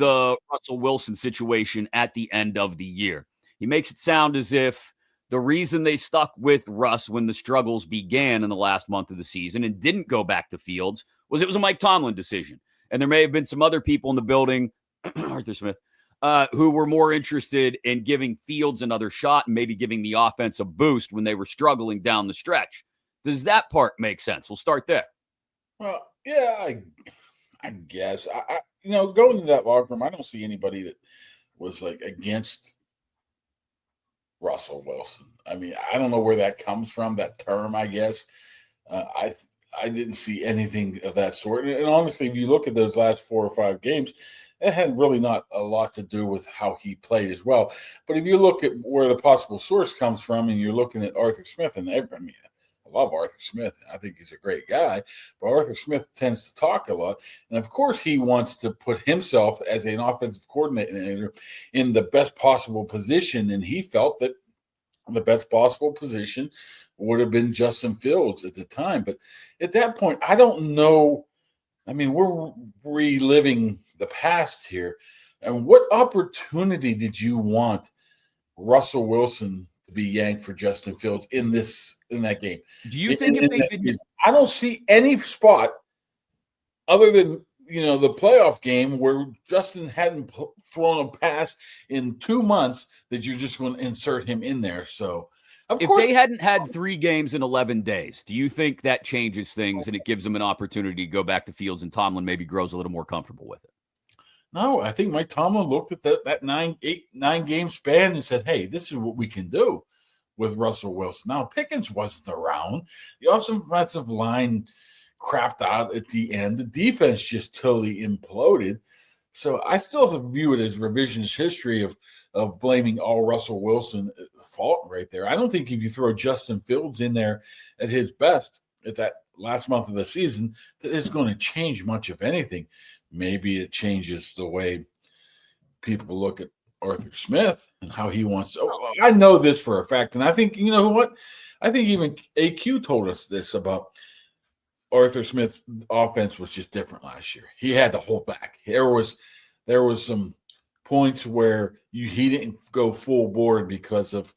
the Russell Wilson situation at the end of the year. He makes it sound as if the reason they stuck with Russ when the struggles began in the last month of the season and didn't go back to Fields was it was a Mike Tomlin decision. And there may have been some other people in the building, Arthur Smith, who were more interested in giving Fields another shot and maybe giving the offense a boost when they were struggling down the stretch. Does that part make sense? We'll start there. Well, yeah, I guess. Going to that locker room, I don't see anybody that was like against Russell Wilson. I mean, I don't know where that comes from, that term, I guess. I didn't see anything of that sort. And honestly, if you look at those last 4 or 5 games, it had really not a lot to do with how he played as well. But if you look at where the possible source comes from and you're looking at Arthur Smith, and I love Arthur Smith. I think he's a great guy. But Arthur Smith tends to talk a lot. And, of course, he wants to put himself as an offensive coordinator in the best possible position. And he felt that the best possible position would have been Justin Fields at the time. But at that point, I don't know. I mean, we're reliving the past here. And what opportunity did you want Russell Wilson to be yanked for Justin Fields in that game? Do you think if they did? I don't see any spot other than the playoff game where Justin hadn't thrown a pass in 2 months that you're just going to insert him in there. So, of course, if they hadn't had 3 games in 11 days, do you think that changes things and it gives them an opportunity to go back to Fields and Tomlin maybe grows a little more comfortable with it? No, I think Mike Tomlin looked at that 9 game span and said, hey, this is what we can do with Russell Wilson. Now, Pickens wasn't around. The offensive line crapped out at the end. The defense just totally imploded. So I still view it as revisionist history of blaming all Russell Wilson fault right there. I don't think if you throw Justin Fields in there at his best at that last month of the season, that it's going to change much of anything. Maybe it changes the way people look at Arthur Smith and how he wants to. Oh, I know this for a fact. And I think, you know what? I think even AQ told us this about Arthur Smith's offense was just different last year. He had to hold back. There was some points where he didn't go full board because of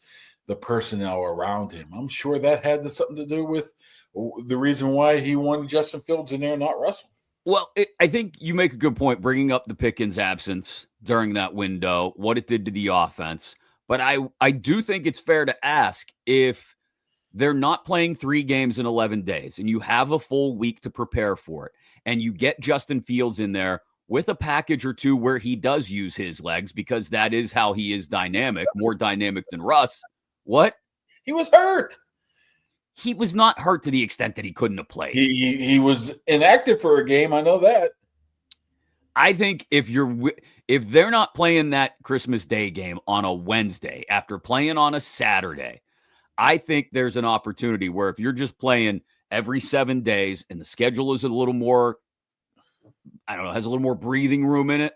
the personnel around him. I'm sure that had something to do with the reason why he wanted Justin Fields in there, not Russell. Well, I think you make a good point bringing up the Pickens absence during that window, what it did to the offense. But I do think it's fair to ask if they're not playing 3 games in 11 days and you have a full week to prepare for it and you get Justin Fields in there with a package or 2 where he does use his legs because that is how he is dynamic, more dynamic than Russ. What? He was hurt. He was not hurt to the extent that he couldn't have played. He was inactive for a game. I know that. I think if they're not playing that Christmas Day game on a Wednesday after playing on a Saturday, I think there's an opportunity where if you're just playing every 7 days and the schedule is a little more, has a little more breathing room in it,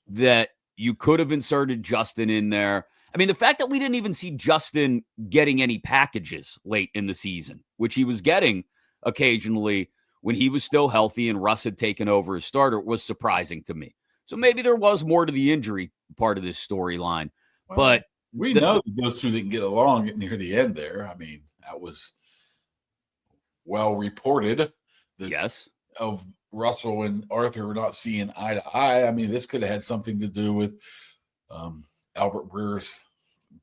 that you could have inserted Justin in there. I mean, the fact that we didn't even see Justin getting any packages late in the season, which he was getting occasionally when he was still healthy and Russ had taken over as starter, was surprising to me. So maybe there was more to the injury part of this storyline. Well, but we know that those 2 didn't get along near the end there. I mean, that was well reported. Yes. Of Russell and Arthur not seeing eye to eye. I mean, this could have had something to do with Albert Breer's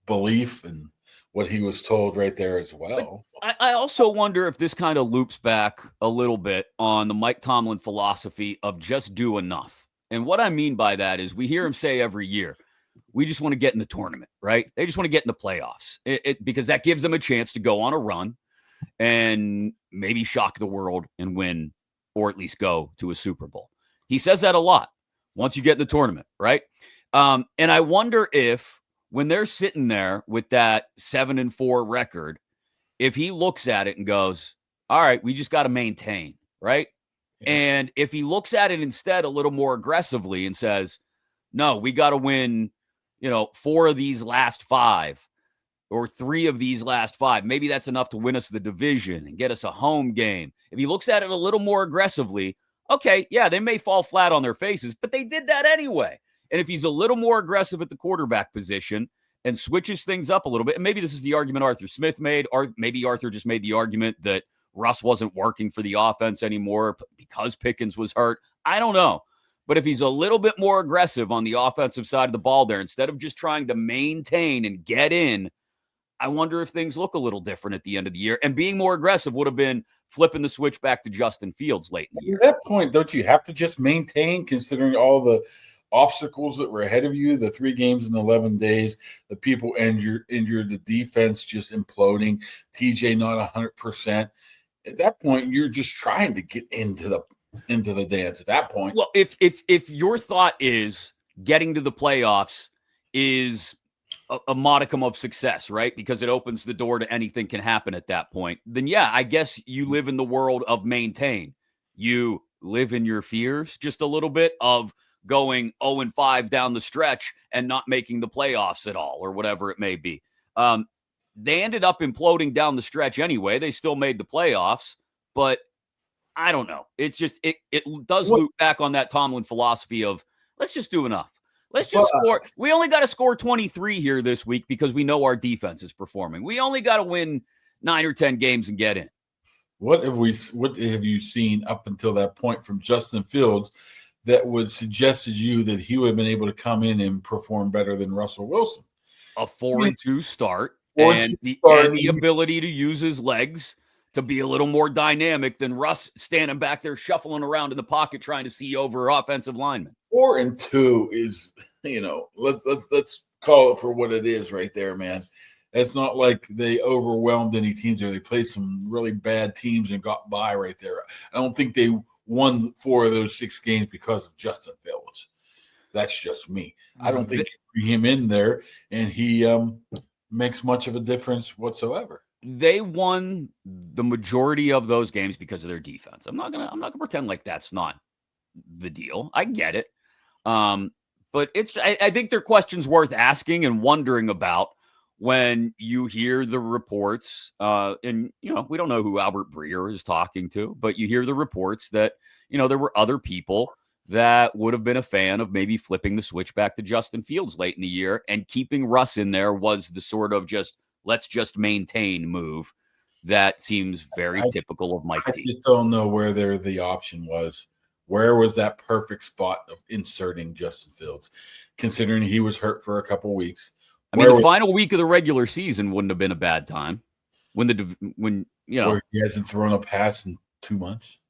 belief and what he was told right there as well. I also wonder if this kind of loops back a little bit on the Mike Tomlin philosophy of just do enough. And what I mean by that is we hear him say every year, we just want to get in the tournament, right? They just want to get in the playoffs because that gives them a chance to go on a run and maybe shock the world and win, or at least go to a Super Bowl. He says that a lot once you get in the tournament, right? And I wonder if when they're sitting there with that 7-4 record, if he looks at it and goes, all right, we just got to maintain, right? Yeah. And if he looks at it instead a little more aggressively and says, no, we got to win, 4 of these last 5 or 3 of these last 5. Maybe that's enough to win us the division and get us a home game. If he looks at it a little more aggressively, okay, yeah, they may fall flat on their faces, but they did that anyway. And if he's a little more aggressive at the quarterback position and switches things up a little bit, and maybe this is the argument Arthur Smith made, or maybe Arthur just made the argument that Russ wasn't working for the offense anymore because Pickens was hurt. I don't know. But if he's a little bit more aggressive on the offensive side of the ball there, instead of just trying to maintain and get in, I wonder if things look a little different at the end of the year. And being more aggressive would have been flipping the switch back to Justin Fields late in the year. At that point, don't you have to just maintain, considering all the obstacles that were ahead of you, the 3 games in 11 days, the people injured, the defense just imploding, TJ not 100%. At that point, you're just trying to get into the dance at that point. Well, if your thought is getting to the playoffs is a modicum of success, right? Because it opens the door to anything can happen at that point. Then yeah, I guess you live in the world of maintain. You live in your fears just a little bit of going 0-5 down the stretch and not making the playoffs at all, or whatever it may be. They ended up imploding down the stretch anyway. They still made the playoffs, but I don't know. It's just, it does loop back on that Tomlin philosophy of let's just do enough. Let's just score. We only got to score 23 here this week because we know our defense is performing. We only got to win 9 or 10 games and get in. What have you seen up until that point from Justin Fields that would suggest to you that he would have been able to come in and perform better than Russell Wilson? A 4-2 start, and the ability to use his legs to be a little more dynamic than Russ standing back there shuffling around in the pocket trying to see over offensive linemen. 4-2 is, let's call it for what it is right there, man. It's not like they overwhelmed any teams, or they played some really bad teams and got by right there. I don't think they won 4 of those 6 games because of Justin Fields. That's just me. I don't think you bring him in there and he makes much of a difference whatsoever. They won the majority of those games because of their defense. I'm not gonna pretend like that's not the deal. I get it. But I think they're questions worth asking and wondering about when you hear the reports. And we don't know who Albert Breer is talking to, but you hear the reports that, there were other people that would have been a fan of maybe flipping the switch back to Justin Fields late in the year, and keeping Russ in there was the sort of just, let's just maintain move that seems very typical of Mike. I just don't know where the option was. Where was that perfect spot of inserting Justin Fields, considering he was hurt for a couple of weeks? The final week of the regular season wouldn't have been a bad time when he he hasn't thrown a pass in 2 months.